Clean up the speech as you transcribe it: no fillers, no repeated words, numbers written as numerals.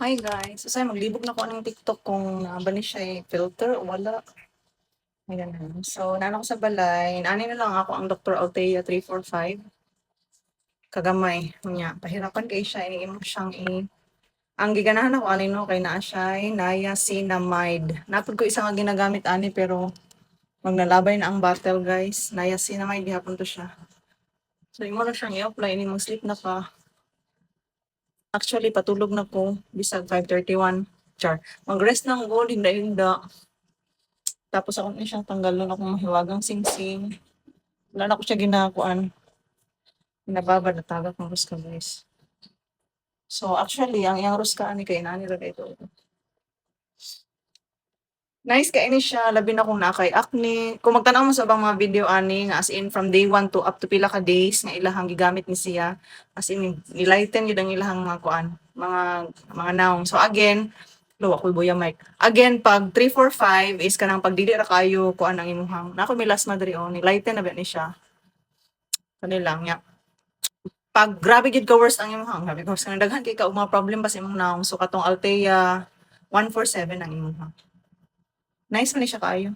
Hi guys, usay maglibog na ko ng TikTok kung naa ba ni siya filter o wala. Ayan na. So, naano ko sa balay, naani na lang ako ang Dr. Althea 345. Kagamay, niya. Pahirapan kay siya, iniimo siyang ang giganahan ako ani no kay naa siya niacinamide. Napod ko isa nga ginagamit ani pero magnalabay na ang battle guys. Niacinamide gihapon to siya. So, imo na siyang i-apply ni mong sleep na ka. Actually, patulog na ko bisag 5:31. Char. Mag-rest ng goal, hinda-hinda. Tapos ako na siyang tanggalon akong mahiwagang sing-sing. Wala na ko siya ginakuan. Nababad na tagak ng ruska guys. So actually, ang iyang ruska ani kay nani ra ito. Nice kay ni siya, labi na kung na kay acne. Kung magtanaw mo sa ubang mga video ani nga as in from day 1 to up to pila ka days nga ilahang gigamit ni siya. As in nilighten yun ang ilahang mga kuan, mga naong. So again, lo ako buya mic. Again, pag 3 4 5 is kanang pag dili ra kayo kuan ang imuhang. Nako may last madri on, nilighten na ba ni siya. Kanilang ya. Pag grabe gid ka worse ang imuhang, grabe ka worse kanang daghan kay ka og mga problem pa sa imong naong. So katong Althea 147 ang imuhang. Nice man ni siya kaayo.